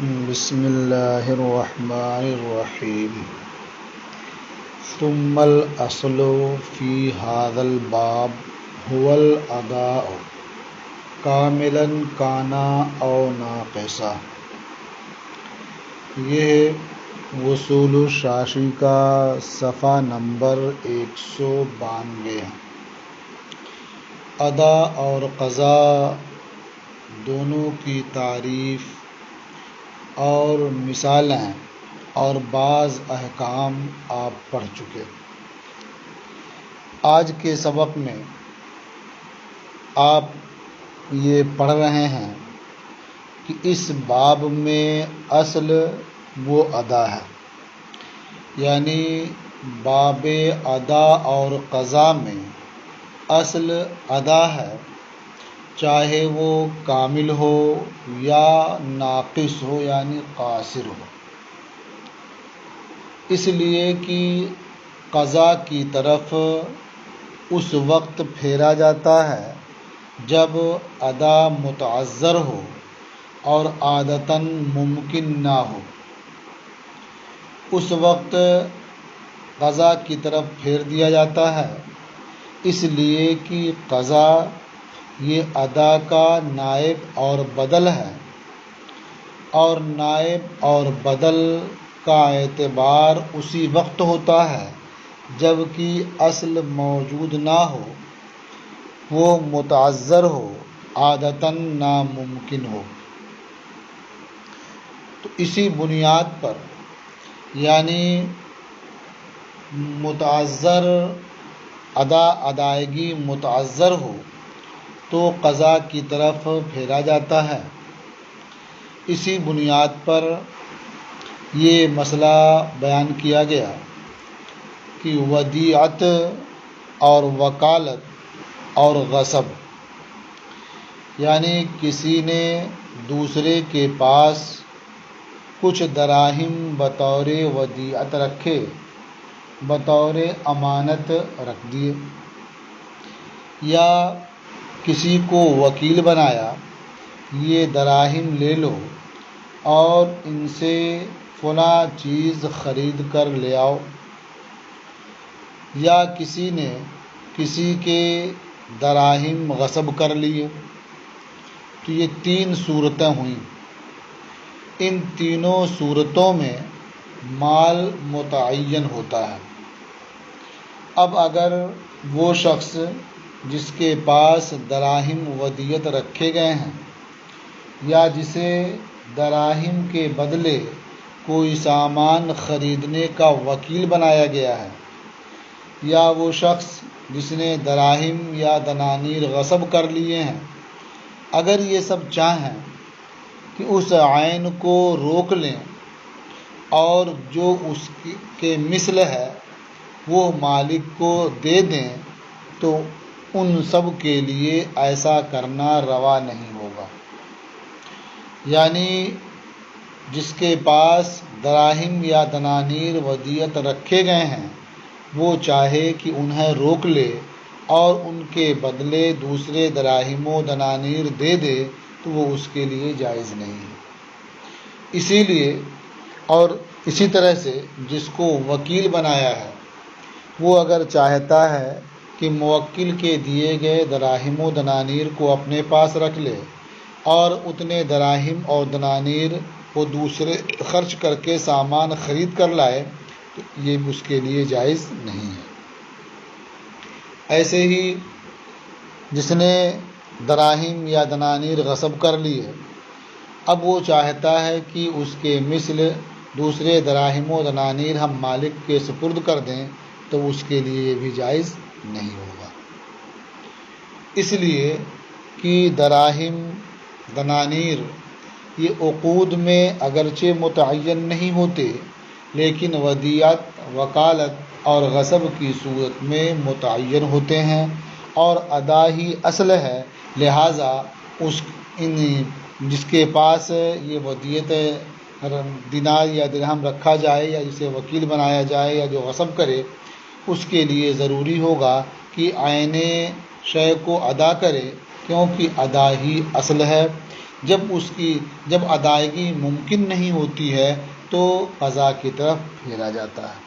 بسم اللہ الرحمن الرحیم ثم الاصل فی هذا الباب هو الاداء کاملا کان او ناقصا۔ یہ وصول الشاشی کا صفحہ نمبر 192 ہے۔ ادا اور قضا دونوں کی تعریف اور مثالیں اور بعض احکام آپ پڑھ چکے۔ آج کے سبق میں آپ یہ پڑھ رہے ہیں کہ اس باب میں اصل وہ ادا ہے، یعنی باب ادا اور قضا میں اصل ادا ہے، چاہے وہ کامل ہو یا ناقص ہو یعنی قاصر ہو، اس لیے کہ قضا کی طرف اس وقت پھیرا جاتا ہے جب ادا متعذر ہو اور عادتاً ممکن نہ ہو، اس وقت قضا کی طرف پھیر دیا جاتا ہے، اس لیے کہ قضا یہ ادا کا نائب اور بدل ہے، اور نائب اور بدل کا اعتبار اسی وقت ہوتا ہے جب کہ اصل موجود نہ ہو، وہ متعذر ہو، عادتاً ناممکن ہو۔ تو اسی بنیاد پر یعنی متعذر ادائیگی متعذر ہو تو قضا کی طرف پھیرا جاتا ہے۔ اسی بنیاد پر یہ مسئلہ بیان کیا گیا کہ ودیعت اور وکالت اور غصب، یعنی کسی نے دوسرے کے پاس کچھ دراہم بطور ودیعت رکھے، بطور امانت رکھ دیے، یا کسی کو وکیل بنایا، یہ دراہم لے لو اور ان سے فلاں چیز خرید کر لے آؤ، یا کسی نے کسی کے دراہم غصب کر لیے، تو یہ تین صورتیں ہوئیں۔ ان تینوں صورتوں میں مال متعین ہوتا ہے۔ اب اگر وہ شخص جس کے پاس دراہم ودیعت رکھے گئے ہیں یا جسے دراہم کے بدلے کوئی سامان خریدنے کا وکیل بنایا گیا ہے، یا وہ شخص جس نے دراہم یا دنانیر غصب کر لیے ہیں، اگر یہ سب چاہیں کہ اس عین کو روک لیں اور جو اس کے مثل ہے وہ مالک کو دے دیں، تو ان سب کے لیے ایسا کرنا روا نہیں ہوگا۔ یعنی جس کے پاس دراہم یا دنانیر ودیعت رکھے گئے ہیں وہ چاہے کہ انہیں روک لے اور ان کے بدلے دوسرے دراہم و دنانیر دے دے تو وہ اس کے لیے جائز نہیں ہے۔ اسی لیے اور اسی طرح سے جس کو وکیل بنایا ہے وہ اگر چاہتا ہے کہ موکل کے دیے گئے دراہم و دنانیر کو اپنے پاس رکھ لے اور اتنے دراہم اور دنانیر وہ دوسرے خرچ کر کے سامان خرید کر لائے تو یہ اس کے لیے جائز نہیں ہے۔ ایسے ہی جس نے دراہم یا دنانیر غصب کر لیے، اب وہ چاہتا ہے کہ اس کے مثل دوسرے دراہم و دنانیر ہم مالک کے سپرد کر دیں تو اس کے لیے یہ بھی جائز نہیں ہوگا، اس لیے کہ دراہم دنانیر یہ عقود میں اگرچہ متعین نہیں ہوتے لیکن ودیعت، وکالت اور غصب کی صورت میں متعین ہوتے ہیں، اور ادا ہی اصل ہے، لہٰذا جس کے پاس یہ ودیعت دینار یا درہم رکھا جائے یا جسے وکیل بنایا جائے یا جو غصب کرے، اس کے لیے ضروری ہوگا کہ عین شے کو ادا کرے، کیونکہ ادا ہی اصل ہے۔ جب ادائیگی ممکن نہیں ہوتی ہے تو قضا کی طرف پھیرا جاتا ہے۔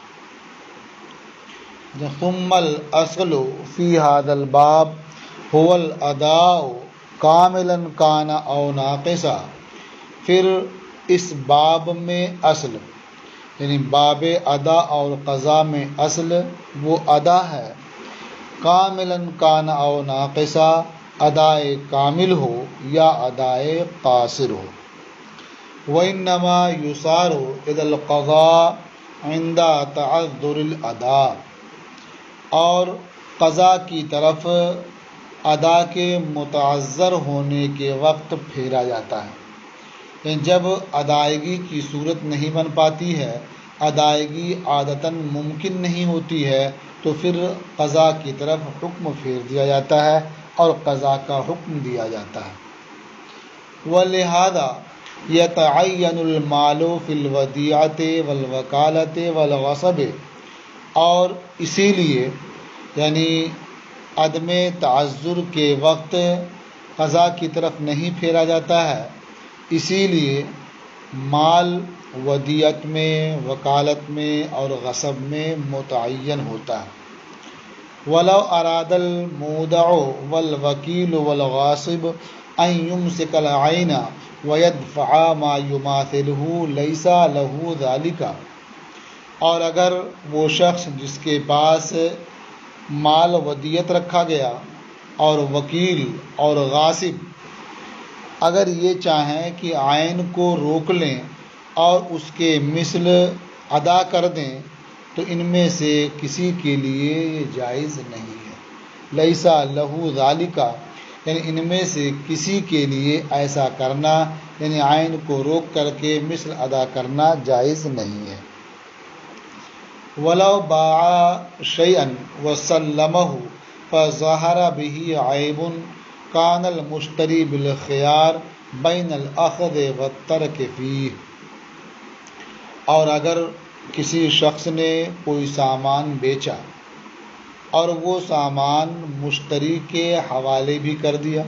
ثم الاصل فی هذا الباب هو الاداء کاملا کان او ناقصا، پھر اس باب میں اصل یعنی باب ادا اور قضا میں اصل وہ ادا ہے، کاملا کان او ناقصا، ادائے کامل ہو یا ادائے قاصر ہو۔ وانما یصار الی القضاء عند تعذر الاداء، اور قضا کی طرف ادا کے متعذر ہونے کے وقت پھیرا جاتا ہے، یعنی جب ادائیگی کی صورت نہیں بن پاتی ہے، ادائیگی عادتاً ممکن نہیں ہوتی ہے، تو پھر قضا کی طرف حکم پھیر دیا جاتا ہے اور قضا کا حکم دیا جاتا ہے۔ وَلِهَذَا يَتَعَيَّنُ الْمَالُ فِي الْوَدِيعَةِ وَالْوَكَالَةِ وَالْغَصَبِ، اور اسی لیے یعنی عدم تعذر کے وقت قضا کی طرف نہیں پھیرا جاتا ہے، اسی لیے مال ودیعت میں، وکالت میں اور غصب میں متعین ہوتا ہے۔ وَلَوْ أَرَادَ الْمُودَعُ وَالْوَكِيلُ وَالْغَاصِبُ أَنْ يُمْسِكَ الْعَيْنَ وَيَدْفَعَ مَا يُمَاثِلُهُ لَيْسَ لَهُ ذَلِكَ، اور اگر وہ شخص جس کے پاس مال ودیعت رکھا گیا اور وکیل اور غاصب اگر یہ چاہیں کہ عین کو روک لیں اور اس کے مثل ادا کر دیں تو ان میں سے کسی کے لیے یہ جائز نہیں ہے۔ لیسا لہو ذالکا، یعنی ان میں سے کسی کے لیے ایسا کرنا یعنی عین کو روک کر کے مثل ادا کرنا جائز نہیں ہے۔ وَلَوْ بَاعَ شَيْئًا وَسَلَّمَهُ فَظَهَرَ بِهِ عَيْبٌ كَانَ الْمُشْتَرِي بِالْخِيَارِ بَيْنَ الْأَخْذِ وَالتَّرْكِ فِيهِ، اور اگر کسی شخص نے کوئی سامان بیچا اور وہ سامان مشتری کے حوالے بھی کر دیا،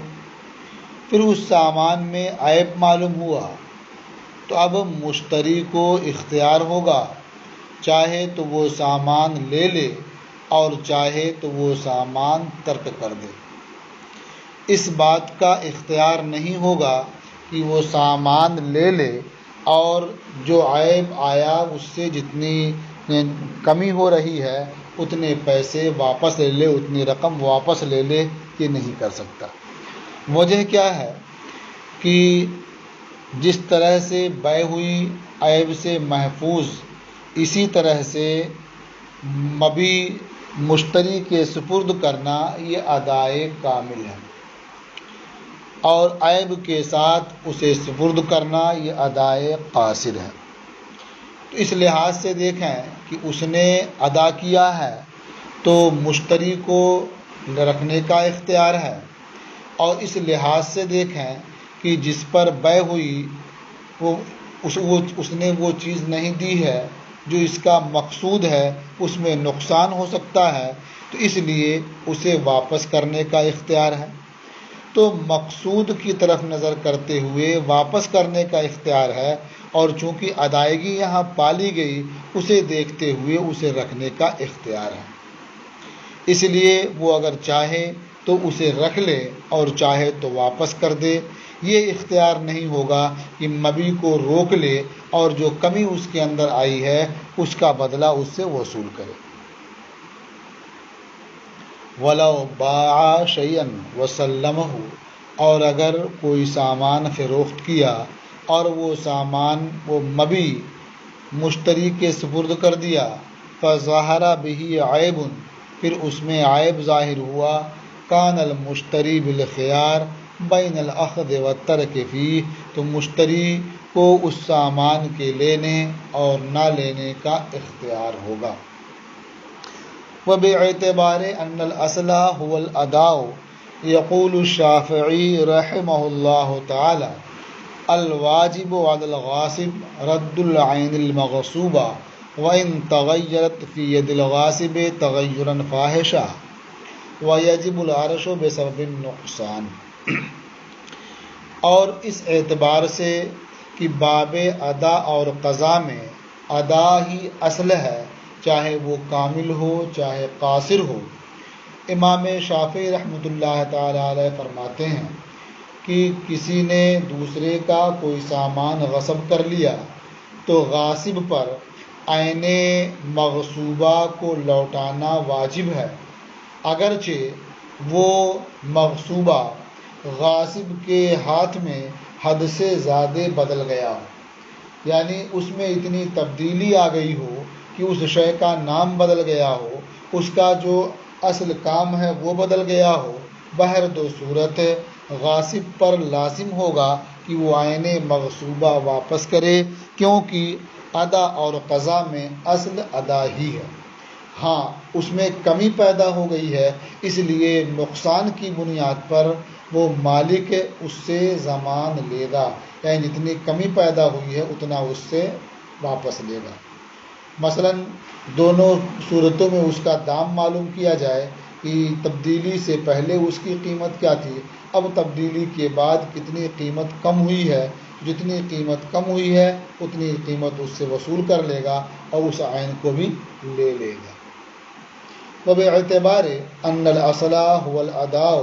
پھر اس سامان میں عیب معلوم ہوا تو اب مشتری کو اختیار ہوگا، چاہے تو وہ سامان لے لے اور چاہے تو وہ سامان ترک کر دے۔ اس بات کا اختیار نہیں ہوگا کہ وہ سامان لے لے اور جو عیب آیا اس سے جتنی کمی ہو رہی ہے اتنے پیسے واپس لے لے، اتنی رقم واپس لے لے، یہ نہیں کر سکتا۔ وجہ کیا ہے کہ جس طرح سے بیع ہوئی عیب سے محفوظ، اسی طرح سے مبیع مشتری کے سپرد کرنا یہ ادائے کامل ہے، اور عیب کے ساتھ اسے سپرد کرنا یہ ادائے قاصر ہے۔ تو اس لحاظ سے دیکھیں کہ اس نے ادا کیا ہے تو مشتری کو رکھنے کا اختیار ہے، اور اس لحاظ سے دیکھیں کہ جس پر بیع ہوئی اس نے وہ چیز نہیں دی ہے جو اس کا مقصود ہے، اس میں نقصان ہو سکتا ہے، تو اس لیے اسے واپس کرنے کا اختیار ہے۔ تو مقصود کی طرف نظر کرتے ہوئے واپس کرنے کا اختیار ہے، اور چونکہ ادائیگی یہاں پالی گئی اسے دیکھتے ہوئے اسے رکھنے کا اختیار ہے، اس لیے وہ اگر چاہے تو اسے رکھ لے اور چاہے تو واپس کر دے۔ یہ اختیار نہیں ہوگا کہ مبیع کو روک لے اور جو کمی اس کے اندر آئی ہے اس کا بدلہ اس سے وصول کرے۔ وَلَوْ بَاعَ شَيْئًا وَسَلَّمَهُ، اور اگر کوئی سامان فروخت کیا اور وہ سامان وہ مبیع مشتری کے سپرد کر دیا، فَظَهَرَ بِهِ عَيْبٌ، پھر اس میں عیب ظاہر ہوا، كَانَ الْمُشْتَرِي بِالْخِيَارِ بَيْنَ الْأَخْذِ وَالتَّرْكِ فِيهِ، تو مشتری کو اس سامان کے لینے اور نہ لینے کا اختیار ہوگا۔ وباعتبار أن الأصل هو الأداء يقول الشافعي رحمه الله تعالى الواجب على الغاصب رد العين المغصوبة وإن تغيرت في يد الغاصب تغيرا فاحشا ويجب العرش بسبب النقصان۔ اور اس اعتبار سے کہ باب ادا اور قضا میں ادا ہی اصل ہے، چاہے وہ کامل ہو چاہے قاصر ہو۔ امام شافعی رحمۃ اللہ تعالی علیہ فرماتے ہیں کہ کسی نے دوسرے کا کوئی سامان غصب کر لیا تو غاصب پر عین مغصوبہ کو لوٹانا واجب ہے، اگرچہ وہ مغصوبہ غاصب کے ہاتھ میں حد سے زیادہ بدل گیا ہو، یعنی اس میں اتنی تبدیلی آ گئی ہو کہ اس شے کا نام بدل گیا ہو، اس کا جو اصل کام ہے وہ بدل گیا ہو۔ بہر دو صورت غاصب پر لازم ہوگا کہ وہ عین مغصوبہ واپس کرے، کیونکہ ادا اور قضا میں اصل ادا ہی ہے۔ ہاں اس میں کمی پیدا ہو گئی ہے، اس لیے نقصان کی بنیاد پر وہ مالک اس سے ضمان لے گا، یعنی جتنی کمی پیدا ہوئی ہے اتنا اس سے واپس لے گا۔ مثلا دونوں صورتوں میں اس کا دام معلوم کیا جائے کہ تبدیلی سے پہلے اس کی قیمت کیا تھی، اب تبدیلی کے بعد کتنی قیمت کم ہوئی ہے، جتنی قیمت کم ہوئی ہے اتنی قیمت اس سے وصول کر لے گا اور اس عین کو بھی لے لے گا۔ وباعتبار ان الاصل هو الاداء،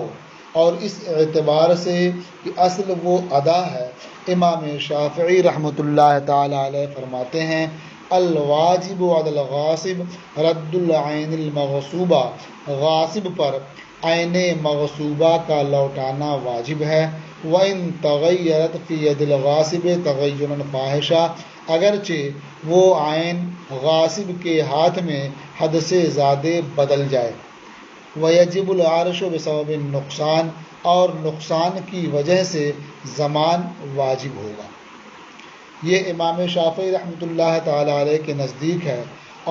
اور اس اعتبار سے کہ اصل وہ ادا ہے، امام شافعی رحمۃ اللہ تعالی علیہ فرماتے ہیں الواجب علی الغاصب رد العین المغصوبہ، غاصب پر عین مغصوبہ کا لوٹانا واجب ہے۔ وَإِن تغیرت فی ید الغاصب تغیرا فاحشا، اگرچہ وہ عین غاصب کے ہاتھ میں حد سے زیادہ بدل جائے۔ وَيَجِبُ الْعَرْشُ بسبب النقصان، اور نقصان کی وجہ سے ضمان واجب ہوگا۔ یہ امام شافعی رحمۃ اللہ تعالی علیہ کے نزدیک ہے،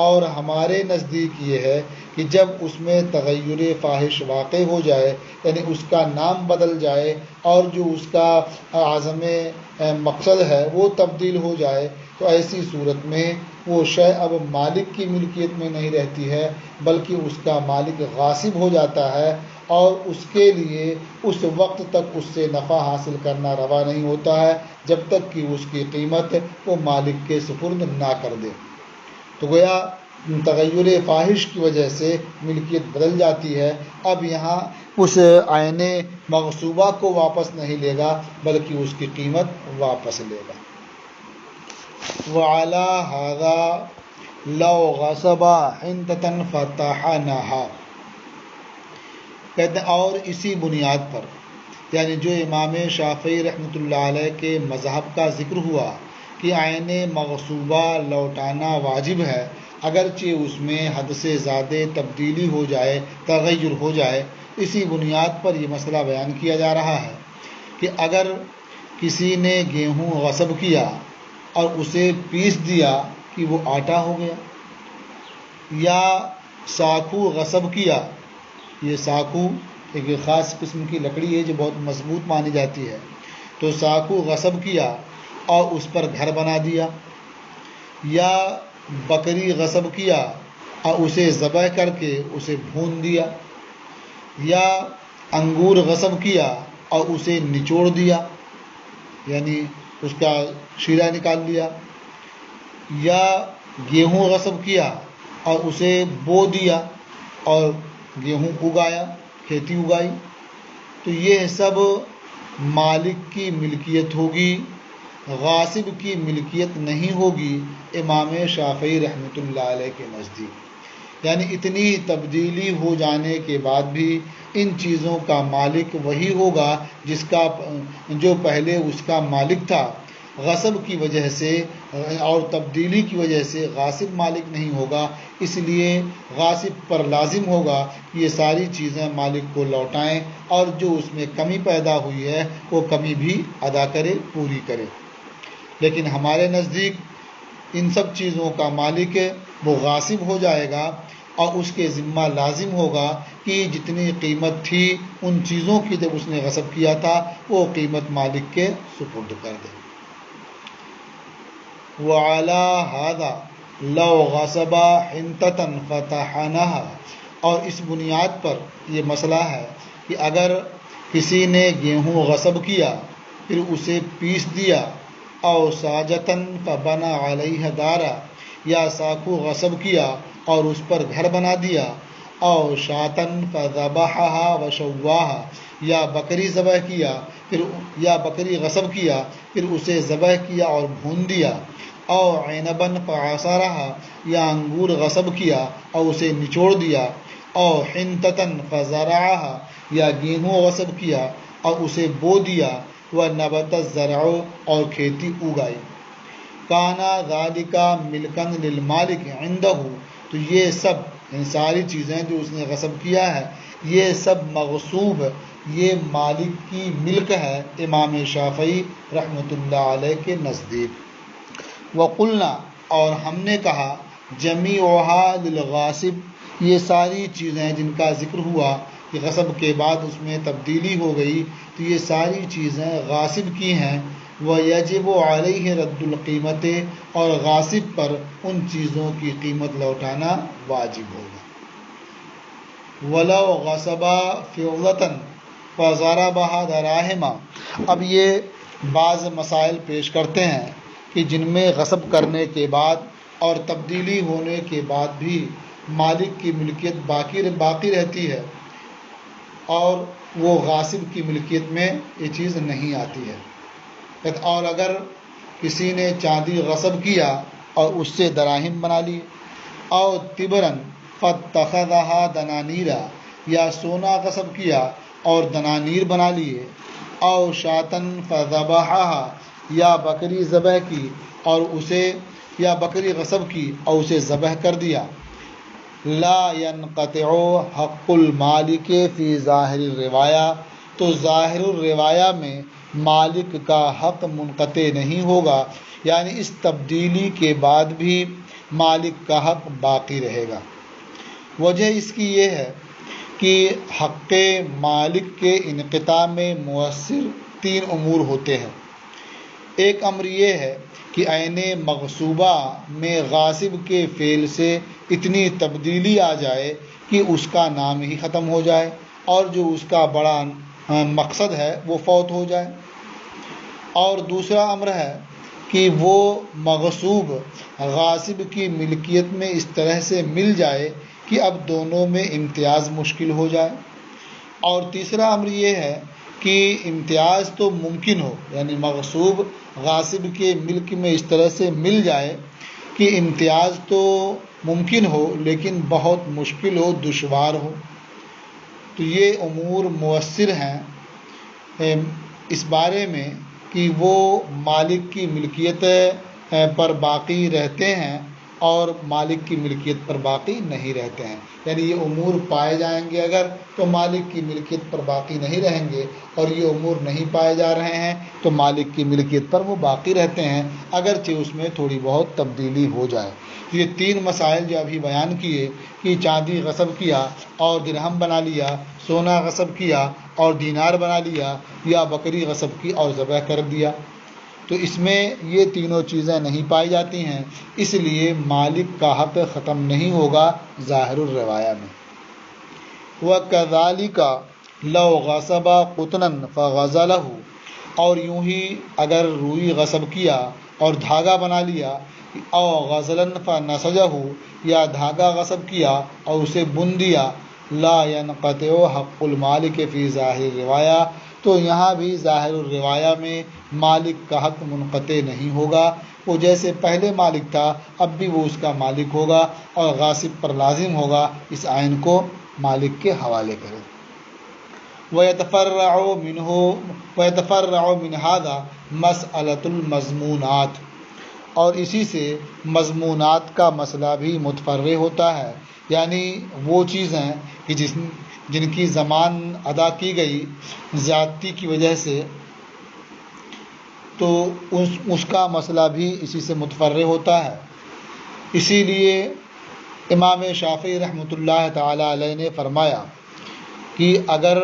اور ہمارے نزدیک یہ ہے کہ جب اس میں تغیر فاحش واقع ہو جائے، یعنی اس کا نام بدل جائے اور جو اس کا عزم مقصد ہے وہ تبدیل ہو جائے، تو ایسی صورت میں وہ شے اب مالک کی ملکیت میں نہیں رہتی ہے، بلکہ اس کا مالک غاصب ہو جاتا ہے، اور اس کے لیے اس وقت تک اس سے نفع حاصل کرنا روا نہیں ہوتا ہے جب تک کہ اس کی قیمت وہ مالک کے سپرد نہ کر دے۔ تو گویا تغیر فاحش کی وجہ سے ملکیت بدل جاتی ہے، اب یہاں اس عین مغصوبہ کو واپس نہیں لے گا بلکہ اس کی قیمت واپس لے گا۔ وعلی ھذا لو غصب حنطۃ فطحنھا، کہتے ہیں اور اسی بنیاد پر، یعنی جو امام شافعی رحمۃ اللہ علیہ کے مذہب کا ذکر ہوا کہ عین مغصوبہ لوٹانا واجب ہے، اگرچہ اس میں حد سے زیادہ تبدیلی ہو جائے، تغیر ہو جائے، اسی بنیاد پر یہ مسئلہ بیان کیا جا رہا ہے کہ اگر کسی نے گیہوں غصب کیا اور اسے پیس دیا کہ وہ آٹا ہو گیا، یا ساکھو غصب کیا، یہ ساکھو ایک خاص قسم کی لکڑی ہے جو بہت مضبوط مانی جاتی ہے، تو ساکھو غصب کیا اور اس پر گھر بنا دیا، یا بکری غصب کیا اور اسے ذبح کر کے اسے بھون دیا، یا انگور غصب کیا اور اسے نچوڑ دیا، یعنی اس کا شیرہ نکال لیا، یا گیہوں غصب کیا اور اسے بو دیا اور گیہوں اگایا، کھیتی اگائی، تو یہ سب مالک کی ملکیت ہوگی، غاصب کی ملکیت نہیں ہوگی امام شافعی رحمۃ اللہ علیہ کے نزدیک۔ یعنی اتنی تبدیلی ہو جانے کے بعد بھی ان چیزوں کا مالک وہی ہوگا جو پہلے اس کا مالک تھا، غصب کی وجہ سے اور تبدیلی کی وجہ سے غاصب مالک نہیں ہوگا، اس لیے غاصب پر لازم ہوگا کہ یہ ساری چیزیں مالک کو لوٹائیں، اور جو اس میں کمی پیدا ہوئی ہے وہ کمی بھی ادا کرے، پوری کرے۔ لیکن ہمارے نزدیک ان سب چیزوں کا مالک وہ غاصب ہو جائے گا، اور اس کے ذمہ لازم ہوگا کہ جتنی قیمت تھی ان چیزوں کی جب اس نے غصب کیا تھا وہ قیمت مالک کے سپرد کر دے۔ وعلی ھذا لو غصب حنطۃ فطحنھا، اور اس بنیاد پر یہ مسئلہ ہے کہ اگر کسی نے گیہوں غصب کیا پھر اسے پیس دیا، او ساجتن فبنا علیہ دارا، یا ساکو غصب کیا اور اس پر گھر بنا دیا، او شاتن فذبحہا وشواہا، یا بکری ذبح کیا پھر یا بکری غصب کیا پھر اسے ذبح کیا اور بھون دیا، او عنبن فعصرہا، یا انگور غصب کیا اور اسے نچوڑ دیا، او حنطتن فزرعہا، یا گیہوں غصب کیا اور اسے بو دیا، ونبت الزرع، اور کھیتی اگائی، کانا ذالکا ملکن للمالک عندہ، تو یہ سب ان ساری چیزیں جو اس نے غصب کیا ہے یہ سب مغصوب، یہ مالک کی ملک ہے امام شافعی رحمۃ اللہ علیہ کے نزدیک۔ وقلنا، اور ہم نے کہا، جمیعہا للغاصب، یہ ساری چیزیں جن کا ذکر ہوا کہ غصب کے بعد اس میں تبدیلی ہو گئی، تو یہ ساری چیزیں غاصب کی ہیں، وَيَجِبُ عَلَيْهِ رَدُّ الْقِيمَةِ، اور غاصب پر ان چیزوں کی قیمت لوٹانا واجب ہوگا۔ وَلَوْ غَصَبَ فِضَّةً فَضَرَبَهَا دَرَاهِمَ، اب یہ بعض مسائل پیش کرتے ہیں کہ جن میں غصب کرنے کے بعد اور تبدیلی ہونے کے بعد بھی مالک کی ملکیت باقی رہتی ہے، اور وہ غاصب کی ملکیت میں یہ چیز نہیں آتی ہے۔ اور اگر کسی نے چاندی غصب کیا اور اس سے دراہم بنا لی، او تبرن فاتخذها دنانیرا، یا سونا غصب کیا اور دنانیر بنا لیے، او شاتن فذبحها، یا بکری ذبح کی اور اسے یا بکری غصب کی اور اسے ذبح کر دیا، لا ينقطع حق المالک فی ظاہر الروایہ، تو ظاہر الروایہ میں مالک کا حق منقطع نہیں ہوگا، یعنی اس تبدیلی کے بعد بھی مالک کا حق باقی رہے گا۔ وجہ اس کی یہ ہے کہ حق مالک کے انقطاع میں مؤثر 3 امور ہوتے ہیں۔ ایک امر یہ ہے کہ عین مغصوبہ میں غاصب کے فعل سے اتنی تبدیلی آ جائے کہ اس کا نام ہی ختم ہو جائے اور جو اس کا بڑا مقصد ہے وہ فوت ہو جائے۔ اور دوسرا امر ہے کہ وہ مغصوب غاصب کی ملکیت میں اس طرح سے مل جائے کہ اب دونوں میں امتیاز مشکل ہو جائے۔ اور تیسرا امر یہ ہے کہ امتیاز تو ممکن ہو، یعنی مغصوب غاصب کے ملک میں اس طرح سے مل جائے کہ امتیاز تو ممکن ہو لیکن بہت مشکل ہو، دشوار ہو۔ تو یہ امور مؤثر ہیں اس بارے میں کہ وہ مالک کی ملکیت پر باقی رہتے ہیں اور مالک کی ملکیت پر باقی نہیں رہتے ہیں، یعنی یہ امور پائے جائیں گے اگر تو مالک کی ملکیت پر باقی نہیں رہیں گے، اور یہ امور نہیں پائے جا رہے ہیں تو مالک کی ملکیت پر وہ باقی رہتے ہیں اگرچہ اس میں تھوڑی بہت تبدیلی ہو جائے۔ یہ 3 مسائل جو ابھی بیان کیے کہ چاندی غصب کیا اور درہم بنا لیا، سونا غصب کیا اور دینار بنا لیا، یا بکری غصب کی اور ذبح کر دیا، تو اس میں یہ تینوں چیزیں نہیں پائی جاتی ہیں، اس لیے مالک کا حق ختم نہیں ہوگا ظاہر الروایہ میں۔ وَكَذَلِكَ لَوْ غَصَبَ قُطْنًا فَغَزَلَهُ، اور یوں ہی اگر روئی غصب کیا اور دھاگا بنا لیا، او غزلاً فَنَسَجَهُ، یا دھاگا غصب کیا اور اسے بن دیا، لا ينقطع حق المالک فی ظاہر الروایہ، تو یہاں بھی ظاہر الروایہ میں مالک کا حق منقطع نہیں ہوگا، وہ جیسے پہلے مالک تھا اب بھی وہ اس کا مالک ہوگا اور غاصب پر لازم ہوگا اس عین کو مالک کے حوالے کرے۔ وَيَتَفَرَّعُ مِنْ هَذَا مَسْأَلَةُ الْمَضْمُونَاتِ، اور اسی سے مضمونات کا مسئلہ بھی متفرع ہوتا ہے، یعنی وہ چیزیں کہ جن کی ضمان ادا کی گئی زیادتی کی وجہ سے، تو اس کا مسئلہ بھی اسی سے متفرع ہوتا ہے۔ اسی لیے امام شافعی رحمۃ اللہ تعالی علیہ نے فرمایا کہ اگر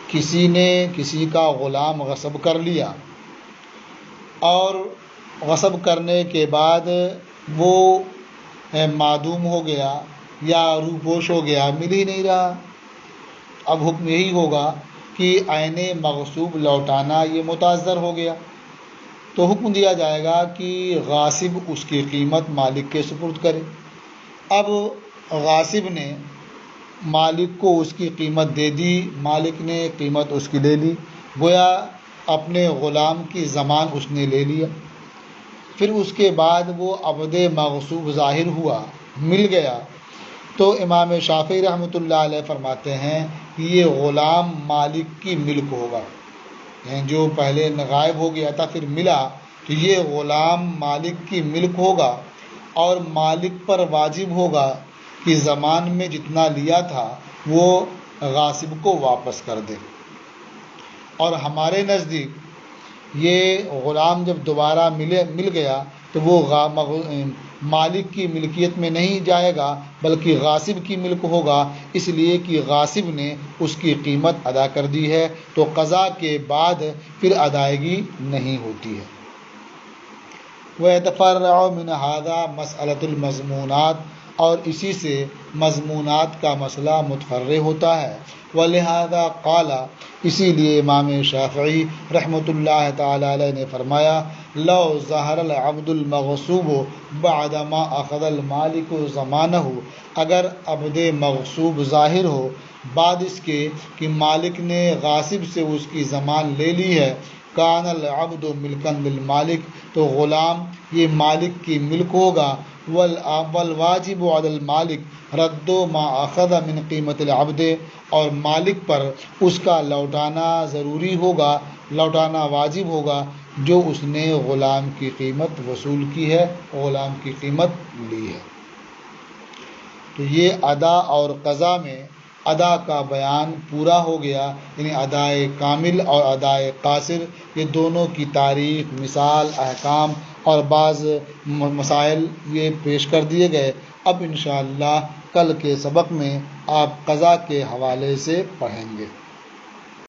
کسی نے کسی کا غلام غصب کر لیا اور غصب کرنے کے بعد وہ معدوم ہو گیا یا روپوش ہو گیا، مل ہی نہیں رہا، اب حکم یہی ہوگا کہ عین مغصوب لوٹانا یہ متعذر ہو گیا، تو حکم دیا جائے گا کہ غاصب اس کی قیمت مالک کے سپرد کرے۔ اب غاصب نے مالک کو اس کی قیمت دے دی، مالک نے قیمت اس کی لے لی، گویا اپنے غلام کی ضمان اس نے لے لیا۔ پھر اس کے بعد وہ عبد مغصوب ظاہر ہوا، مل گیا، تو امام شافعی رحمۃ اللہ علیہ فرماتے ہیں کہ یہ غلام مالک کی ملک ہوگا، یعنی جو پہلے غائب ہو گیا تھا پھر ملا، تو یہ غلام مالک کی ملک ہوگا، اور مالک پر واجب ہوگا کہ ضمان میں جتنا لیا تھا وہ غاصب کو واپس کر دے۔ اور ہمارے نزدیک یہ غلام جب دوبارہ مل گیا تو وہ مالک کی ملکیت میں نہیں جائے گا بلکہ غاصب کی ملک ہوگا، اس لیے کہ غاصب نے اس کی قیمت ادا کر دی ہے، تو قضا کے بعد پھر ادائیگی نہیں ہوتی ہے۔ وَيَتَفَرَّعُ مِنْ هَذَا مَسْأَلَةُ الْمَضْمُونَاتِ، اور اسی سے مضمونات کا مسئلہ متفرع ہوتا ہے۔ وَلِهَذَا قَالَ، اسی لیے امام شافعی رحمۃ اللہ تعالی علیہ نے فرمایا، لو ظہر العبد المغصوب بعدما اخذ المالک ضمانہ، اگر عبد مغصوب ظاہر ہو بعد اس کے کہ مالک نے غاصب سے اس کی ضمان لے لی ہے، کان العبد ملکن للمالک، تو غلام یہ مالک کی ملک ہوگا، والواجب علی المالک رد ما اخذ من قیمت العبد، اور مالک پر اس کا لوٹانا ضروری ہوگا، لوٹانا واجب ہوگا جو اس نے غلام کی قیمت وصول کی ہے، غلام کی قیمت لی ہے۔ تو یہ ادا اور قضا میں ادا کا بیان پورا ہو گیا، یعنی ادائے کامل اور ادائے قاصر، یہ دونوں کی تاریخ، مثال، احکام اور بعض مسائل یہ پیش کر دیے گئے۔ اب انشاءاللہ کل کے سبق میں آپ قضا کے حوالے سے پڑھیں گے۔